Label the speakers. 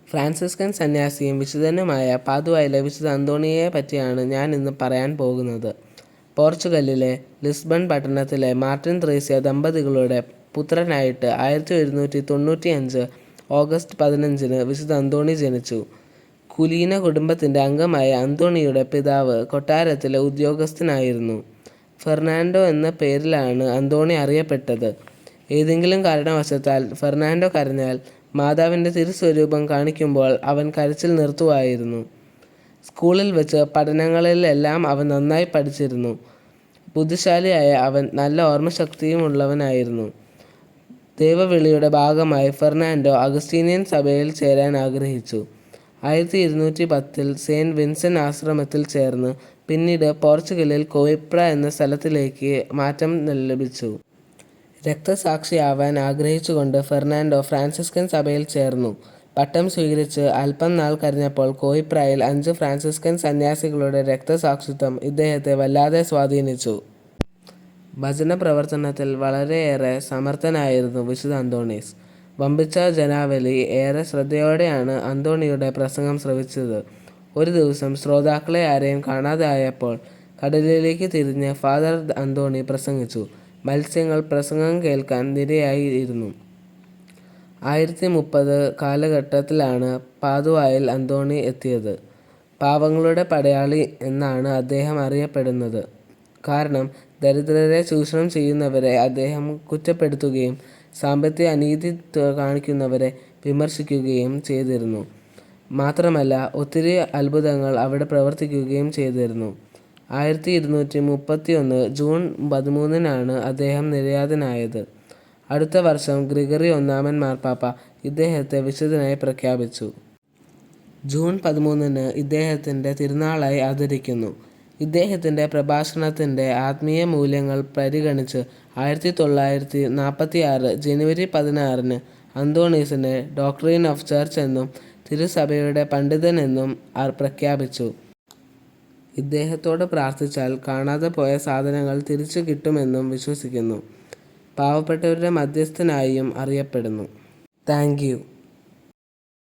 Speaker 1: Franciscan സന്യാസിയും വിശുദ്ധനുമായ പാദുവയിലെ വിശുദ്ധ അന്തോണിയെ പറ്റിയാണ് ഞാൻ ഇന്ന് പറയാൻ പോകുന്നത്. പോർച്ചുഗലിലെ ലിസ്ബൺ പട്ടണത്തിലെ മാർട്ടിൻ ത്രേസ്യ ദമ്പതികളുടെ പുത്രനായിട്ട് 1195 ഓഗസ്റ്റ് 15 വിശുദ്ധ അന്തോണി ജനിച്ചു. കുലീന കുടുംബത്തിൻ്റെ അംഗമായ അന്തോണിയുടെ പിതാവ് കൊട്ടാരത്തിലെ ഉദ്യോഗസ്ഥനായിരുന്നു. ഫെർണാണ്ടോ എന്ന പേരിലാണ് അന്തോണി അറിയപ്പെട്ടത്. ഏതെങ്കിലും കാരണവശാൽ ഫെർണാണ്ടോ കരഞ്ഞാൽ മാതാവിൻ്റെ തിരുസ്വരൂപം കാണിക്കുമ്പോൾ അവൻ കരച്ചിൽ നിർത്തുമായിരുന്നു. സ്കൂളിൽ വെച്ച് പഠനങ്ങളിലെല്ലാം അവൻ നന്നായി പഠിച്ചിരുന്നു. ബുദ്ധിശാലിയായ അവൻ നല്ല ഓർമ്മശക്തിയുമുള്ളവനായിരുന്നു. ദൈവവിളിയുടെ ഭാഗമായി ഫെർണാണ്ടോ അഗസ്റ്റീനിയൻ സഭയിൽ ചേരാൻ ആഗ്രഹിച്ചു. 1210 സെയിൻറ്റ് വിൻസെൻ്റ് ആശ്രമത്തിൽ ചേർന്ന് പിന്നീട് പോർച്ചുഗലിൽ കോയിപ്ര എന്ന സ്ഥലത്തിലേക്ക് മാറ്റം ലഭിച്ചു. രക്തസാക്ഷിയാവാൻ ആഗ്രഹിച്ചുകൊണ്ട് ഫെർണാണ്ടോ ഫ്രാൻസിസ്കൻ സഭയിൽ ചേർന്നു. പട്ടം സ്വീകരിച്ച് അല്പം നാൾ കഴിഞ്ഞപ്പോൾ കോയിപ്രയിൽ 5 ഫ്രാൻസിസ്കൻ സന്യാസികളുടെ രക്തസാക്ഷിത്വം ഇദ്ദേഹത്തെ വല്ലാതെ സ്വാധീനിച്ചു. ഭജന പ്രവർത്തനത്തിൽ വളരെയേറെ സമർത്ഥനായിരുന്നു വിശുദ്ധ അന്തോണീസ്. വമ്പിച്ച ജനാവലി ഏറെ ശ്രദ്ധയോടെയാണ് അന്തോണിയുടെ പ്രസംഗം ശ്രവിച്ചത്. ഒരു ദിവസം ശ്രോതാക്കളെ ആരെയും കാണാതെ ആയപ്പോൾ കടലിലേക്ക് തിരിഞ്ഞ് ഫാദർ അന്തോണി പ്രസംഗിച്ചു. മത്സ്യങ്ങൾ പ്രസംഗം കേൾക്കാൻ നിരയായി ഇരുന്നു. 1030 കാലഘട്ടത്തിലാണ് പാദുവായിൽ അന്തോണി എത്തിയത്. പാവങ്ങളുടെ പടയാളി എന്നാണ് അദ്ദേഹം അറിയപ്പെടുന്നത്. കാരണം ദരിദ്രരെ ചൂഷണം ചെയ്യുന്നവരെ അദ്ദേഹം കുറ്റപ്പെടുത്തുകയും സാമ്പത്തിക അനീതി കാണിക്കുന്നവരെ വിമർശിക്കുകയും ചെയ്തിരുന്നു. മാത്രമല്ല ഒത്തിരി അത്ഭുതങ്ങൾ അവിടെ പ്രവർത്തിക്കുകയും ചെയ്തിരുന്നു. 1231 ജൂൺ 13 അദ്ദേഹം നിര്യാതനായത്. അടുത്ത വർഷം ഗ്രിഗറി 1 മാർപ്പാപ്പ ഇദ്ദേഹത്തെ വിശുദ്ധനായി പ്രഖ്യാപിച്ചു. ജൂൺ 13 ഇദ്ദേഹത്തിൻ്റെ തിരുനാളായി ആചരിക്കുന്നു. ഇദ്ദേഹത്തിൻ്റെ പ്രഭാഷണത്തിൻ്റെ ആത്മീയ മൂല്യങ്ങൾ പരിഗണിച്ച് 1946 ജനുവരി 16 അന്തോണീസിനെ ഡോക്ട്രിൻ ഓഫ് ചർച്ച് എന്നും തിരുസഭയുടെ പണ്ഡിതൻ എന്നും പ്രഖ്യാപിച്ചു. ഇദ്ദേഹത്തോട് പ്രാർത്ഥിച്ചാൽ കാണാതെ പോയ സാധനങ്ങൾ തിരിച്ചു കിട്ടുമെന്നും വിശ്വസിക്കുന്നു. പാവപ്പെട്ടവരുടെ മധ്യസ്ഥനായും അറിയപ്പെടുന്നു. Thank you.